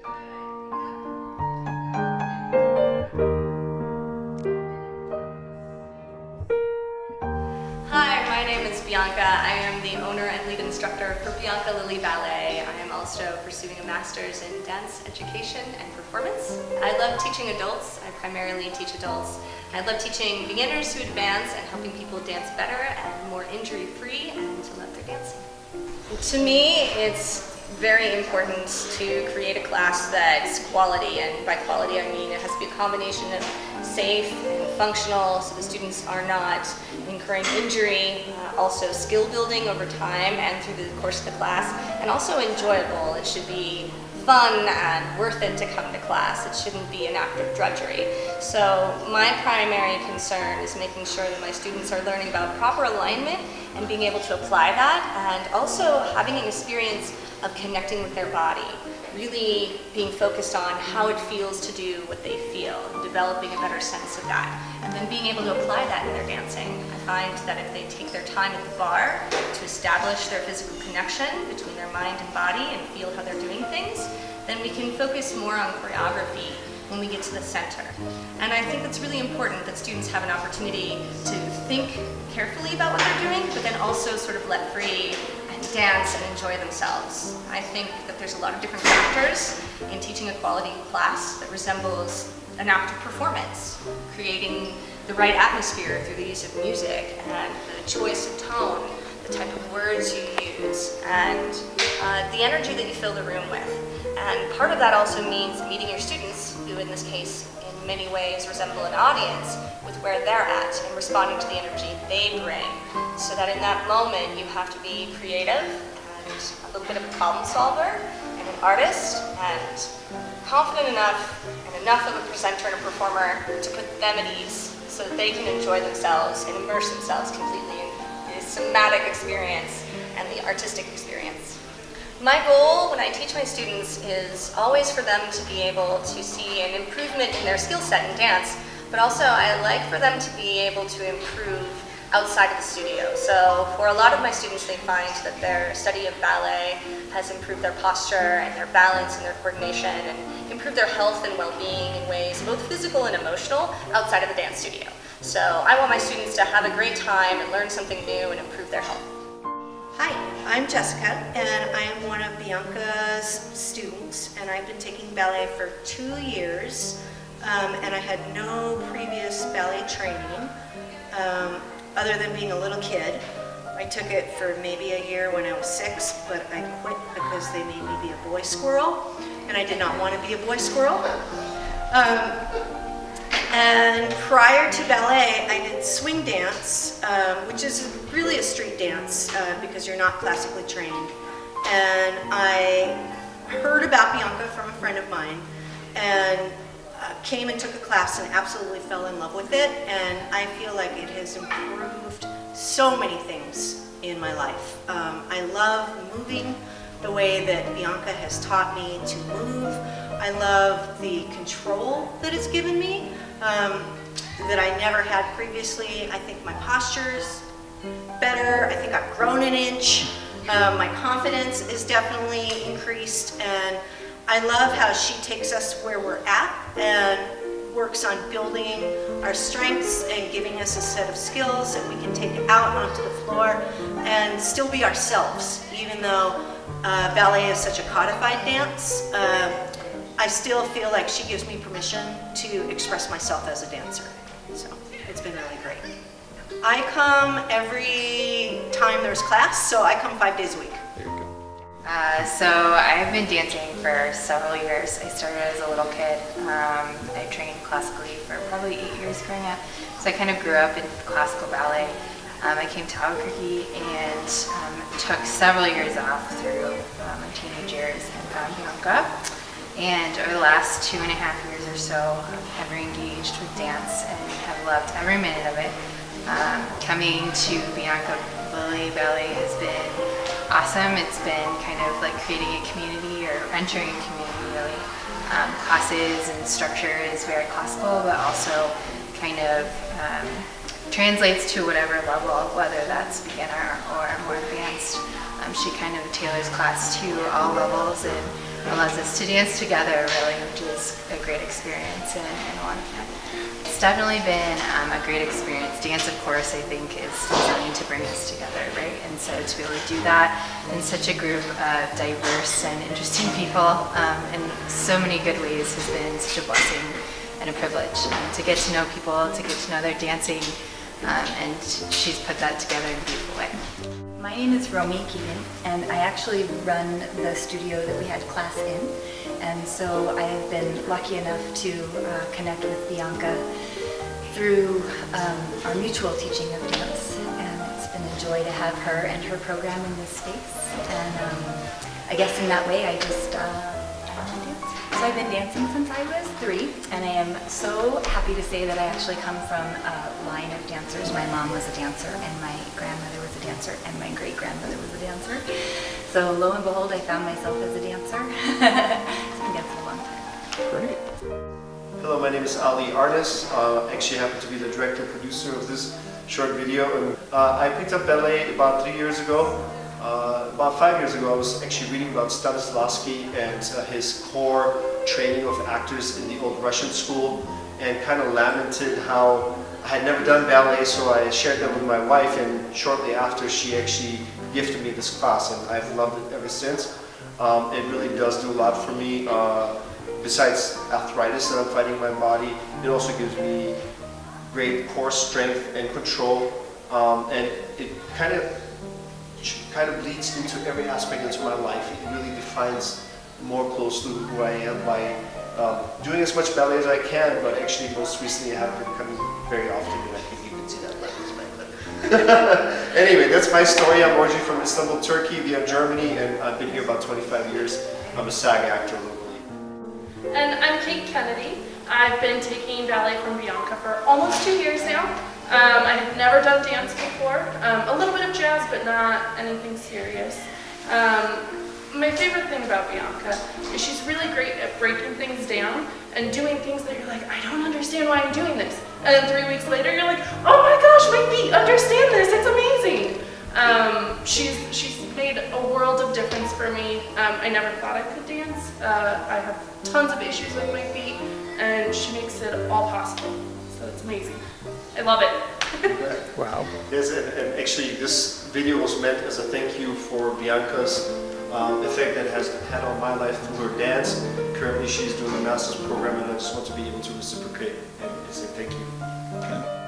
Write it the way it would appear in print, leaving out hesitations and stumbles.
Hi, my name is Bianca. I am the owner and lead instructor for Bianca Lily Ballet. I am also pursuing a master's in dance education and performance. I love teaching adults. I primarily teach adults. I love teaching beginners to advance and helping people dance better and more injury-free and to love their dancing. To me, it's very important to create a class that's quality, and by quality I mean it has to be a combination of safe and functional so the students are not incurring injury, also skill building over time and through the course of the class, and also enjoyable. It should be fun and worth it to come to class. It shouldn't be an act of drudgery. So my primary concern is making sure that my students are learning about proper alignment and being able to apply that, and also having an experience of connecting with their body, really being focused on how it feels to do what they feel, and developing a better sense of that, and then being able to apply that in their dancing. I find that if they take their time at the bar to establish their physical connection between their mind and body and feel how they're doing things, then we can focus more on choreography when we get to the center. And I think it's really important that students have an opportunity to think carefully about what they're doing, but then also sort of let free and dance and enjoy themselves. I think that there's a lot of different factors in teaching a quality class that resembles an active performance, creating the right atmosphere through the use of music and the choice of tone, the type of words you use, and the energy that you fill the room with. And part of that also means meeting your students, who in this case in many ways resemble an audience, with where they're at and responding to the energy they bring. So that in that moment you have to be creative and a little bit of a problem solver and an artist and confident enough and enough of a presenter and a performer to put them at ease so that they can enjoy themselves and immerse themselves completely in the somatic experience and the artistic experience. My goal when I teach my students is always for them to be able to see an improvement in their skill set in dance, but also I like for them to be able to improve outside of the studio. So for a lot of my students, they find that their study of ballet has improved their posture and their balance and their coordination and improved their health and well-being in ways both physical and emotional outside of the dance studio. So I want my students to have a great time and learn something new and improve their health. Hi, I'm Jessica, and I am one of Bianca's students, and I've been taking ballet for 2 years, and I had no previous ballet training other than being a little kid. I took it for maybe a year when I was 6, but I quit because they made me be a boy squirrel, and I did not want to be a boy squirrel. And prior to ballet, I did swing dance, which is really a street dance because you're not classically trained. And I heard about Bianca from a friend of mine and came and took a class and absolutely fell in love with it. And I feel like it has improved so many things in my life. I love moving the way that Bianca has taught me to move. I love the control that it's given me. That I never had previously. I think my posture's better. I think I've grown an inch. My confidence is definitely increased, and I love how she takes us where we're at and works on building our strengths and giving us a set of skills that we can take out onto the floor and still be ourselves. Even though ballet is such a codified dance, I still feel like she gives me permission to express myself as a dancer. So it's been really great. I come every time there's class, so I come 5 days a week. There you go. So I've been dancing for several years. I started as a little kid. I trained classically for probably 8 years growing up. So I kind of grew up in classical ballet. I came to Albuquerque and took several years off through my teenage years and found Bianca. And over the last 2.5 years or so, I've re-engaged with dance and have loved every minute of it. Coming to Bianca Lily Ballet has been awesome. It's been kind of like creating a community or entering a community really. Classes and structure is very classical, but also kind of translates to whatever level, whether that's beginner or more advanced. She kind of tailors class to all levels, and allows us to dance together, really, which is a great experience and a lot of fun. It's definitely been a great experience. Dance, of course, I think is designed to bring us together, right? And so to be able to do that in such a group of diverse and interesting people in so many good ways has been such a blessing and a privilege to get to know people, to get to know their dancing, and she's put that together in a beautiful way. My name is Romy Keegan, and I actually run the studio that we had class in. And so I have been lucky enough to connect with Bianca through our mutual teaching of dance. And it's been a joy to have her and her program in this space. And I guess in that way I just dance. So I've been dancing since I was 3, and I am so happy to say that I actually come from a line of dancers. My mom was a dancer, and my grandmother was a dancer, and my great-grandmother was a dancer. So lo and behold, I found myself as a dancer. I've been dancing a long time. Great. Hello, my name is Ali Agirnas. Actually happen to be the director producer of this short video. And, I picked up ballet about 3 years ago. About 5 years ago, I was actually reading about Stanislavski and his core training of actors in the old Russian school, and kind of lamented how I had never done ballet, so I shared that with my wife, and shortly after she actually gifted me this class, and I've loved it ever since. It really does do a lot for me. Besides arthritis that I'm fighting in my body, it also gives me great core strength and control, and it kind of leads into every aspect into my life. It really defines more closely who I am by doing as much ballet as I can, but actually most recently I haven't been coming very often, and I think you can see that right in my clip. Anyway, that's my story. I'm originally from Istanbul, Turkey, via Germany, and I've been here about 25 years. I'm a SAG actor locally. And I'm Kate Kennedy. I've been taking ballet from Bianca for almost 2 years now. I have never done dance before, a little bit of jazz, but not anything serious. My favorite thing about Bianca is she's really great at breaking things down and doing things that you're like, I don't understand why I'm doing this. And then 3 weeks later, you're like, oh my gosh, my feet understand this, it's amazing. She's made a world of difference for me. I never thought I could dance. I have tons of issues with my feet, and she makes it all possible. So it's amazing. I love it. Wow. Yes, and actually this video was meant as a thank you for Bianca's effect that has had on my life through her dance. Currently she's doing a master's program, and I just want to be able to reciprocate and say thank you. Okay.